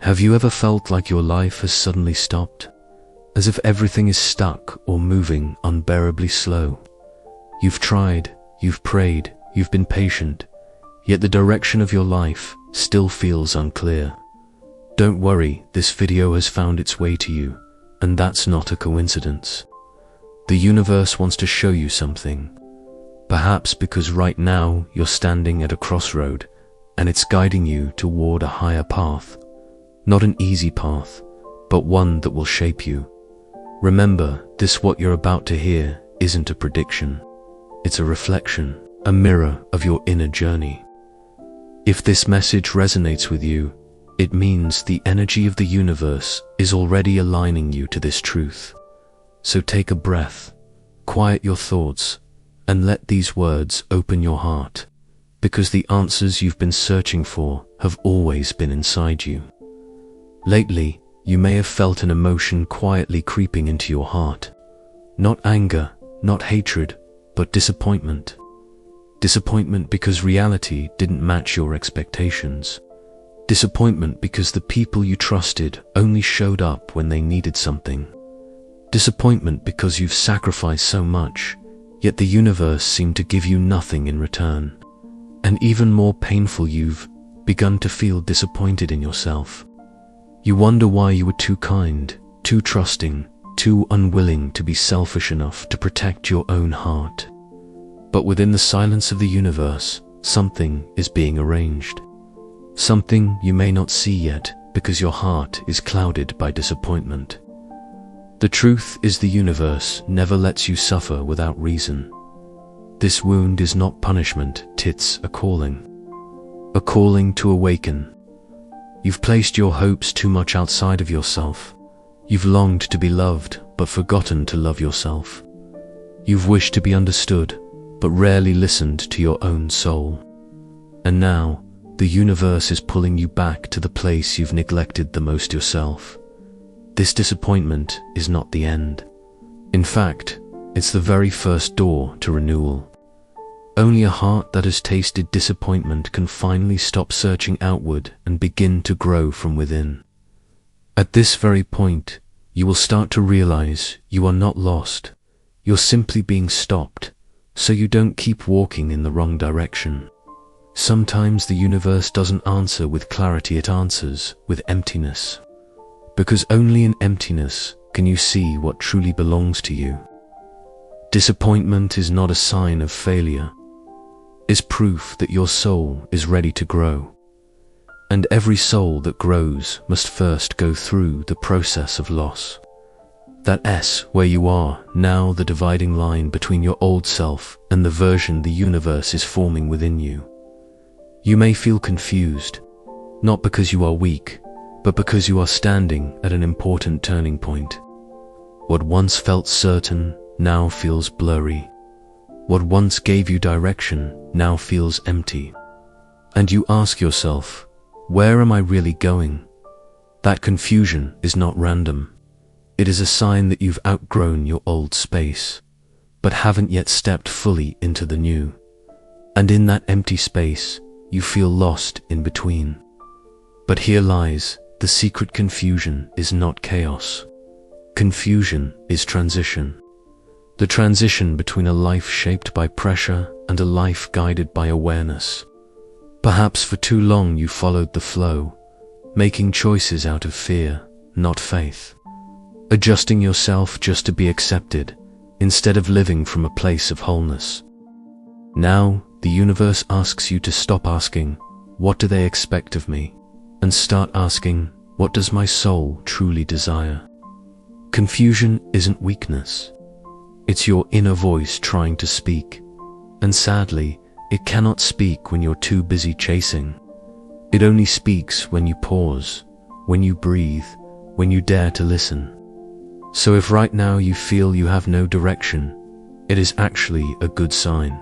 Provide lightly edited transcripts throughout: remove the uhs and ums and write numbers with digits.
Have you ever felt like your life has suddenly stopped? As if everything is stuck or moving unbearably slow. You've tried, you've prayed, you've been patient, yet the direction of your life still feels unclear. Don't worry, this video has found its way to you, and that's not a coincidence. The universe wants to show you something. Perhaps because right now you're standing at a crossroad, and it's guiding you toward a higher path. Not an easy path, but one that will shape you. Remember, what you're about to hear isn't a prediction. It's a reflection, a mirror of your inner journey. If this message resonates with you, it means the energy of the universe is already aligning you to this truth. So take a breath, quiet your thoughts, and let these words open your heart, because the answers you've been searching for have always been inside you. Lately, you may have felt an emotion quietly creeping into your heart. Not anger, not hatred, but disappointment. Disappointment because reality didn't match your expectations. Disappointment because the people you trusted only showed up when they needed something. Disappointment because you've sacrificed so much, yet the universe seemed to give you nothing in return. And even more painful, you've begun to feel disappointed in yourself. You wonder why you were too kind, too trusting, too unwilling to be selfish enough to protect your own heart. But within the silence of the universe, something is being arranged. Something you may not see yet because your heart is clouded by disappointment. The truth is, the universe never lets you suffer without reason. This wound is not punishment, it's a calling. A calling to awaken. You've placed your hopes too much outside of yourself. You've longed to be loved, but forgotten to love yourself. You've wished to be understood, but rarely listened to your own soul. And now, the universe is pulling you back to the place you've neglected the most yourself. This disappointment is not the end. In fact, it's the very first door to renewal. Only a heart that has tasted disappointment can finally stop searching outward and begin to grow from within. At this very point, you will start to realize you are not lost. You're simply being stopped, so you don't keep walking in the wrong direction. Sometimes the universe doesn't answer with clarity, it answers with emptiness. Because only in emptiness can you see what truly belongs to you. Disappointment is not a sign of failure. It's proof that your soul is ready to grow. And every soul that grows must first go through the process of loss. That S where you are now, the dividing line between your old self and the version the universe is forming within you. You may feel confused, not because you are weak, but because you are standing at an important turning point. What once felt certain now feels blurry. What once gave you direction now feels empty. And you ask yourself, where am I really going? That confusion is not random. It is a sign that you've outgrown your old space, but haven't yet stepped fully into the new. And in that empty space, you feel lost in between. But here lies the secret: confusion is not chaos. Confusion is transition. The transition between a life shaped by pressure and a life guided by awareness. Perhaps for too long you followed the flow, making choices out of fear, not faith. Adjusting yourself just to be accepted, instead of living from a place of wholeness. Now, the universe asks you to stop asking, what do they expect of me? And start asking, what does my soul truly desire? Confusion isn't weakness. It's your inner voice trying to speak. And sadly, it cannot speak when you're too busy chasing. It only speaks when you pause, when you breathe, when you dare to listen. So if right now you feel you have no direction, it is actually a good sign.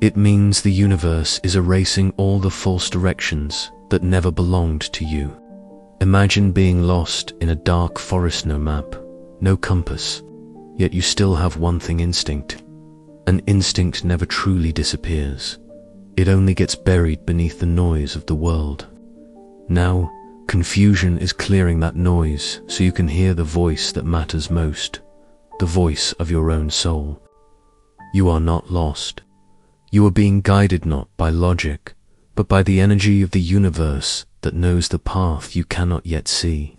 It means the universe is erasing all the false directions that never belonged to you. Imagine being lost in a dark forest, no map, no compass, yet you still have one thing: instinct. An instinct never truly disappears. It only gets buried beneath the noise of the world. Now, Confusion is clearing that noise so you can hear the voice that matters most, the voice of your own soul. You are not lost. You are being guided not by logic, but by the energy of the universe that knows the path you cannot yet see.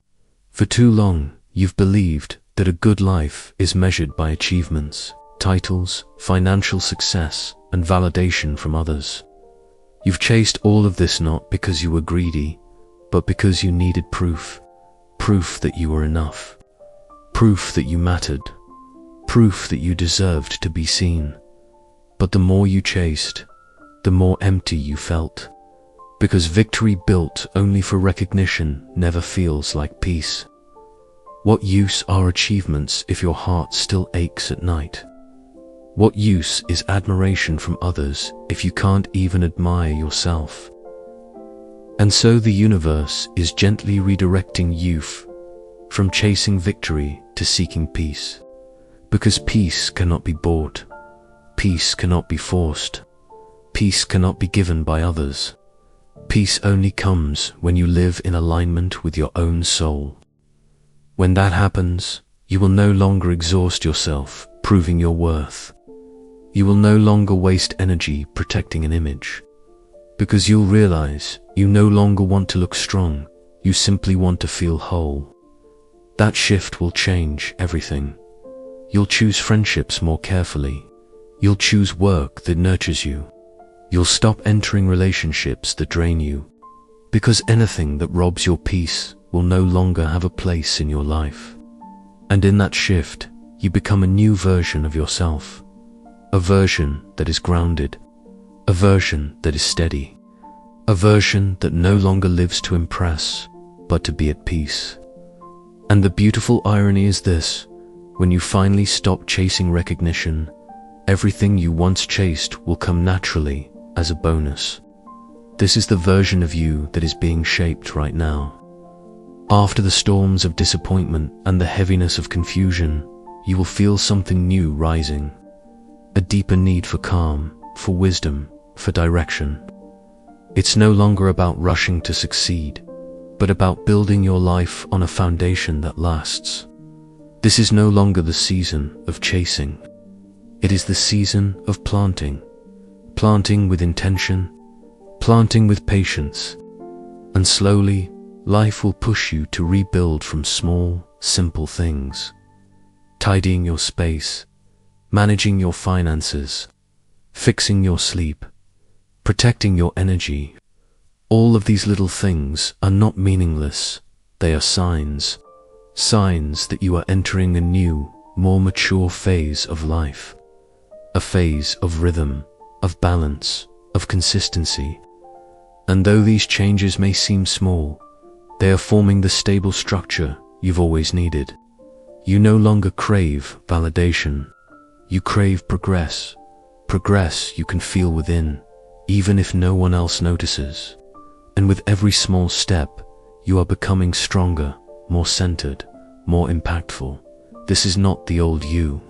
For too long, you've believed that a good life is measured by achievements, titles, financial success, and validation from others. You've chased all of this not because you were greedy, but because you needed proof. Proof that you were enough. Proof that you mattered. Proof that you deserved to be seen. But the more you chased, the more empty you felt. Because victory built only for recognition never feels like peace. What use are achievements if your heart still aches at night? What use is admiration from others if you can't even admire yourself? And so the universe is gently redirecting you from chasing victory to seeking peace. Because peace cannot be bought. Peace cannot be forced. Peace cannot be given by others. Peace only comes when you live in alignment with your own soul. When that happens, you will no longer exhaust yourself proving your worth. You will no longer waste energy protecting an image. Because you'll realize you no longer want to look strong, you simply want to feel whole. That shift will change everything. You'll choose friendships more carefully. You'll choose work that nurtures you. You'll stop entering relationships that drain you. Because anything that robs your peace will no longer have a place in your life. And in that shift, you become a new version of yourself. A version that is grounded. A version that is steady. A version that no longer lives to impress, but to be at peace. And the beautiful irony is this: when you finally stop chasing recognition, everything you once chased will come naturally as a bonus. This is the version of you that is being shaped right now. After the storms of disappointment and the heaviness of confusion, you will feel something new rising. A deeper need for calm, for wisdom, for direction. It's no longer about rushing to succeed, but about building your life on a foundation that lasts. This is no longer the season of chasing. It is the season of planting. Planting with intention, planting with patience. And slowly, life will push you to rebuild from small, simple things. Tidying your space, managing your finances, fixing your sleep, protecting your energy. All of these little things are not meaningless. They are signs. Signs that you are entering a new, more mature phase of life. A phase of rhythm, of balance, of consistency. And though these changes may seem small, they are forming the stable structure you've always needed. You no longer crave validation. You crave progress. Progress you can feel within, even if no one else notices. And with every small step, you are becoming stronger, more centered, more impactful. This is not the old you.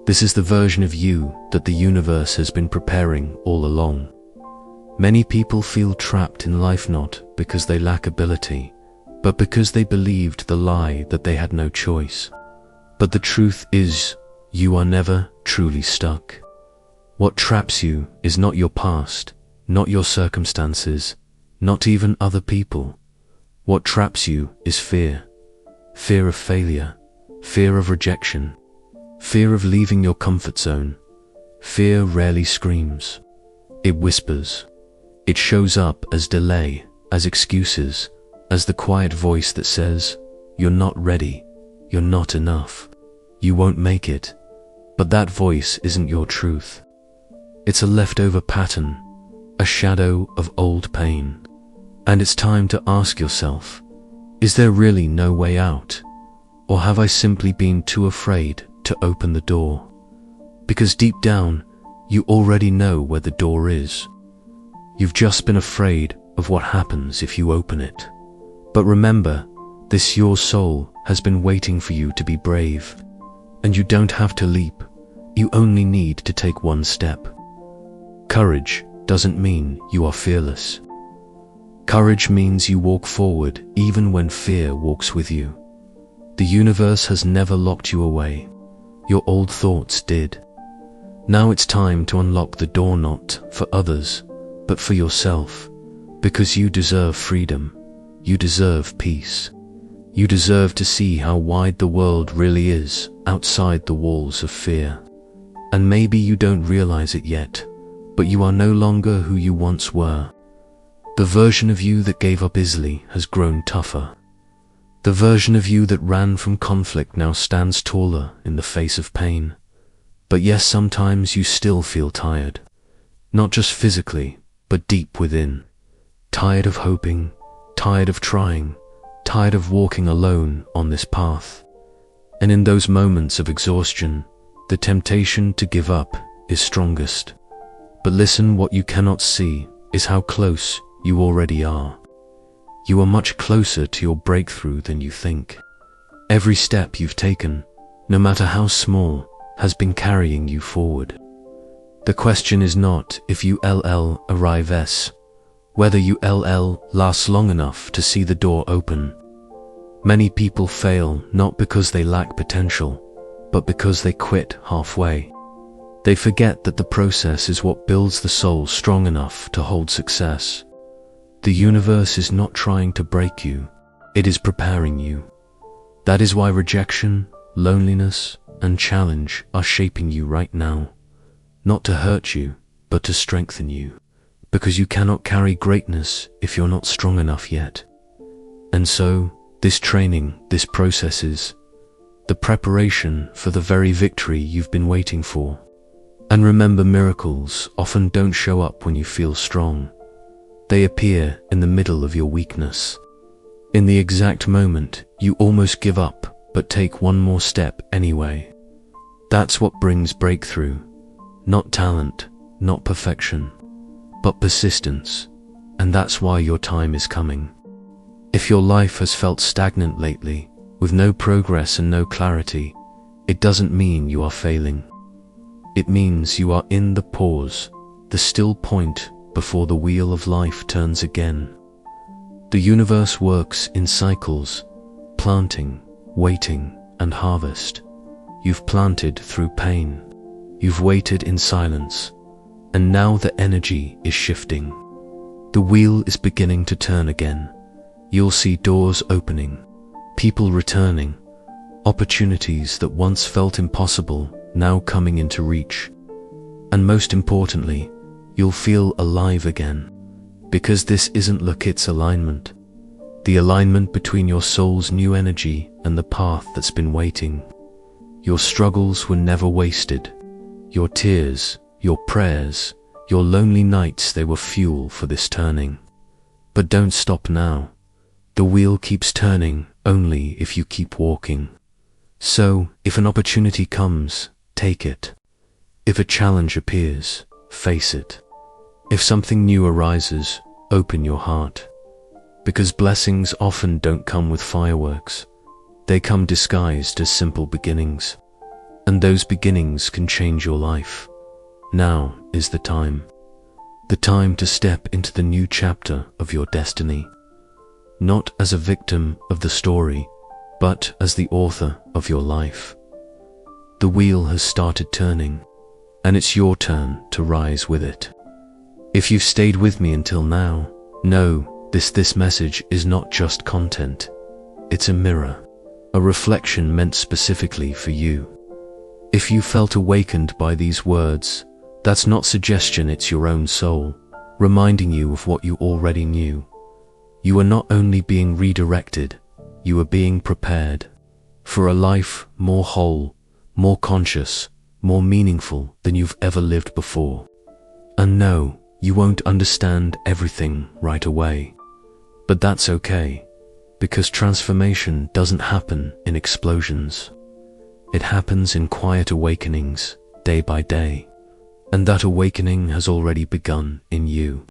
This is the version of you that the universe has been preparing all along. Many people feel trapped in life not because they lack ability, but because they believed the lie that they had no choice. But the truth is, you are never truly stuck. What traps you is not your past, not your circumstances, not even other people. What traps you is fear. Fear of failure, fear of rejection, fear of leaving your comfort zone. Fear rarely screams. It whispers. It shows up as delay, as excuses, as the quiet voice that says, "You're not ready, you're not enough, you won't make it." But that voice isn't your truth. It's a leftover pattern, a shadow of old pain. And it's time to ask yourself, is there really no way out? Or have I simply been too afraid to open the door? Because deep down, you already know where the door is. You've just been afraid of what happens if you open it. But remember, this your soul has been waiting for you to be brave. And you don't have to leap, you only need to take one step. Courage doesn't mean you are fearless. Courage means you walk forward even when fear walks with you. The universe has never locked you away. Your old thoughts did. Now it's time to unlock the door, not for others, but for yourself, because you deserve freedom. You deserve peace. You deserve to see how wide the world really is outside the walls of fear. And maybe you don't realize it yet, but you are no longer who you once were. The version of you that gave up easily has grown tougher. The version of you that ran from conflict now stands taller in the face of pain. But yes, sometimes you still feel tired. Not just physically, but deep within. Tired of hoping, tired of trying, tired of walking alone on this path. And in those moments of exhaustion, the temptation to give up is strongest. But listen, what you cannot see is how close you already are. You are much closer to your breakthrough than you think. Every step you've taken, no matter how small, has been carrying you forward. The question is not if you arrive, whether you last long enough to see the door open. Many people fail not because they lack potential, but because they quit halfway. They forget that the process is what builds the soul strong enough to hold success. The universe is not trying to break you, it is preparing you. That is why rejection, loneliness, and challenge are shaping you right now. Not to hurt you, but to strengthen you. Because you cannot carry greatness if you're not strong enough yet. And so, this training, this process is the preparation for the very victory you've been waiting for. And remember, miracles often don't show up when you feel strong. They appear in the middle of your weakness. In the exact moment you almost give up, but take one more step anyway. That's what brings breakthrough. Not talent, not perfection, but persistence. And that's why your time is coming. If your life has felt stagnant lately, with no progress and no clarity, it doesn't mean you are failing. It means you are in the pause, the still point before the wheel of life turns again. The universe works in cycles, planting, waiting, and harvest. You've planted through pain. You've waited in silence. And now the energy is shifting. The wheel is beginning to turn again. You'll see doors opening, people returning, opportunities that once felt impossible now coming into reach. And most importantly, you'll feel alive again, because this isn't luck, it's alignment. The alignment between your soul's new energy and the path that's been waiting. Your struggles were never wasted. Your tears, your prayers, your lonely nights, they were fuel for this turning. But don't stop now. The wheel keeps turning only if you keep walking. So, if an opportunity comes, take it. If a challenge appears, face it. If something new arises, open your heart. Because blessings often don't come with fireworks. They come disguised as simple beginnings. And those beginnings can change your life. Now is the time. The time to step into the new chapter of your destiny. Not as a victim of the story, but as the author of your life. The wheel has started turning, and it's your turn to rise with it. If you've stayed with me until now, know this message is not just content. It's a mirror, a reflection meant specifically for you. If you felt awakened by these words, that's not suggestion, it's your own soul, reminding you of what you already knew. You are not only being redirected, you are being prepared for a life more whole, more conscious, more meaningful than you've ever lived before. And no, you won't understand everything right away. But that's okay, because transformation doesn't happen in explosions. It happens in quiet awakenings, day by day. And that awakening has already begun in you.